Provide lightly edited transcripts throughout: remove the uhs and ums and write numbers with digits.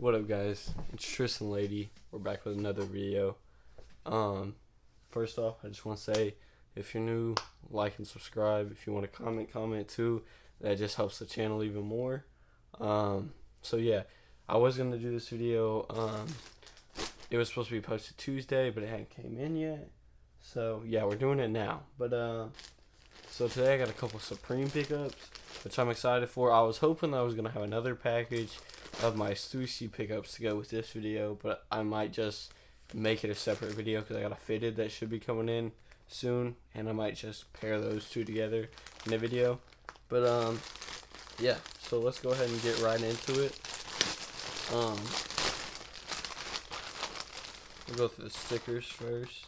What up, guys? It's Tristan Lady. We're back with another video. First off, I just want to say, if you're new, like and subscribe. If you want to comment too. That just helps the channel even more. So yeah, I was gonna do this video. It was supposed to be posted Tuesday, but it hadn't came in yet. So yeah, we're doing it now. But so today I got a couple Supreme pickups, which I'm excited for. I was hoping I was gonna have another package of my sushi pickups to go with this video, but I might just make it a separate video because I got a fitted that should be coming in soon, and I might just pair those two together in a video. But yeah, so let's go ahead and get right into it. We'll go through the stickers first.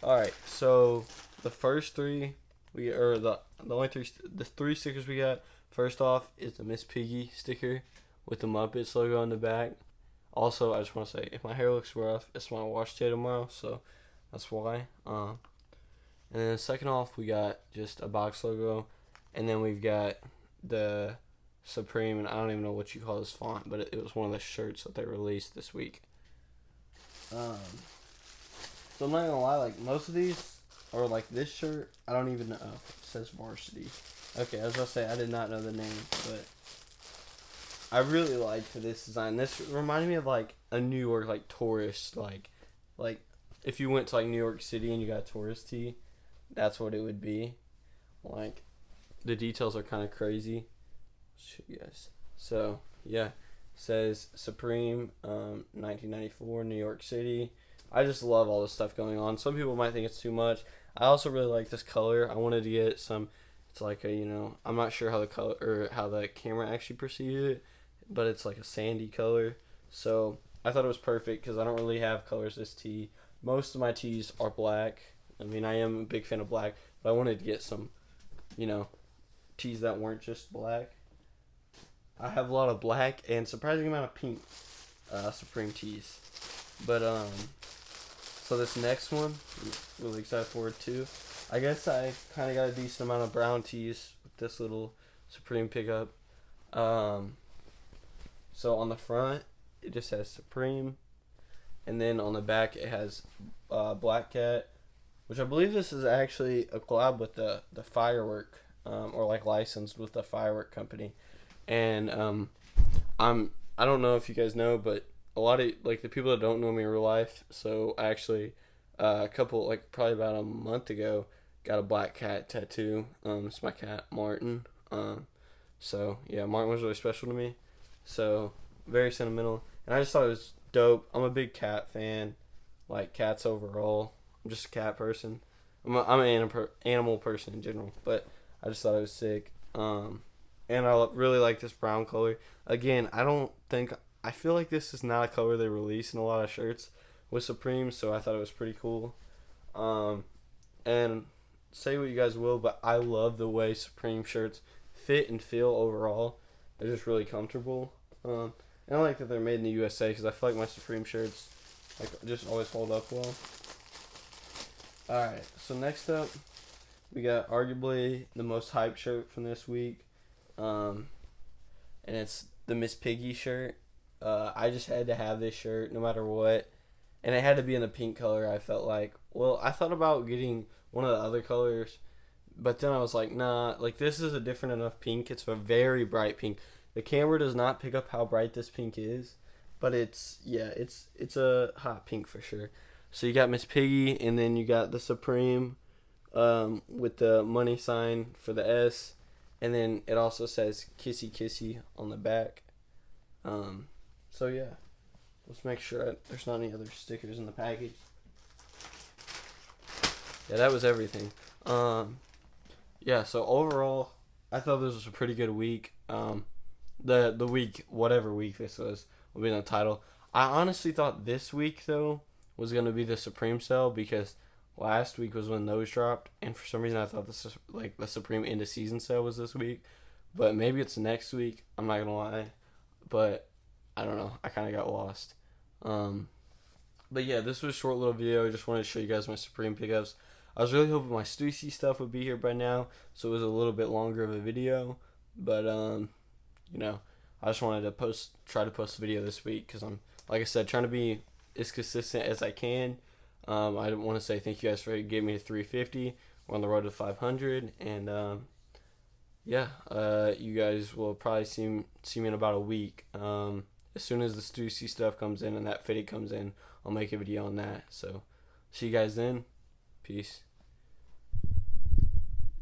Alright, so the first three the three stickers we got. First off is the Miss Piggy sticker with the Muppets logo on the back. Also, I just want to say, if my hair looks rough, it's my wash day tomorrow, so that's why. And then second off, we got just a box logo, and then we've got the Supreme, and I don't even know what you call this font, but it was one of the shirts that they released this week. So I'm not gonna lie, like most of these, or like this shirt, I don't even know. Oh, it says Varsity. Okay, I was gonna say I did not know the name, but I really liked this design. This reminded me of like a New York like tourist, like if you went to like New York City and you got a tourist tee, that's what it would be. Like the details are kind of crazy. Show you guys. So yeah, it says Supreme, 1994, New York City. I just love all this stuff going on. Some people might think it's too much. I also really like this color. I wanted to get some. It's like a, I'm not sure how the color or how the camera actually perceived it, but it's like a sandy color. So I thought it was perfect because I don't really have colors this tee. Most of my tees are black. I mean, I am a big fan of black, but I wanted to get some, tees that weren't just black. I have a lot of black and surprising amount of pink Supreme tees. But so this next one, I'm really excited for it too. I guess I kind of got a decent amount of brown tees with this little Supreme pickup. So on the front, it just has Supreme. And then on the back, it has Black Cat, which I believe this is actually a collab with the firework, or like licensed with the firework company. And I don't know if you guys know, but a lot of like the people that don't know me in real life, so I actually probably about a month ago got a black cat tattoo. It's my cat Martin. So yeah, Martin was really special to me, so very sentimental, and I just thought it was dope. I'm a big cat fan, like cats overall. I'm just a cat person. I'm an animal person in general, but I just thought it was sick. And I really like this brown color. Again, I feel like this is not a color they release in a lot of shirts with Supreme, so I thought it was pretty cool. And say what you guys will, but I love the way Supreme shirts fit and feel overall. They're just really comfortable. And I like that they're made in the USA because I feel like my Supreme shirts just always hold up well. Alright, so next up, we got arguably the most hyped shirt from this week. And it's the Miss Piggy shirt. I just had to have this shirt no matter what, and it had to be in the pink color. I felt like, well, I thought about getting one of the other colors, but then I was like, nah, like this is a different enough pink. It's a very bright pink. The camera does not pick up how bright this pink is, but it's a hot pink for sure. So you got Miss Piggy, and then you got the Supreme, with the money sign for the S, and then it also says Kissy Kissy on the back. So yeah, let's make sure there's not any other stickers in the package. Yeah, that was everything. Yeah, so overall, I thought this was a pretty good week. The week, whatever week this was, will be in the title. I honestly thought this week though was gonna be the Supreme sale because last week was when those dropped, and for some reason I thought this was like the Supreme end of season sale was this week, but maybe it's next week. I'm not gonna lie, but I don't know. I kind of got lost. But yeah, this was a short little video. I just wanted to show you guys my Supreme pickups. I was really hoping my Stussy stuff would be here by now, so it was a little bit longer of a video. But you know, I just wanted to try to post a video this week because I'm, like I said, trying to be as consistent as I can. I want to say thank you guys for giving me to 350. We're on the road to 500, and yeah, you guys will probably see me in about a week. As soon as the Stussy stuff comes in and that fitty comes in, I'll make a video on that. So, see you guys then. Peace.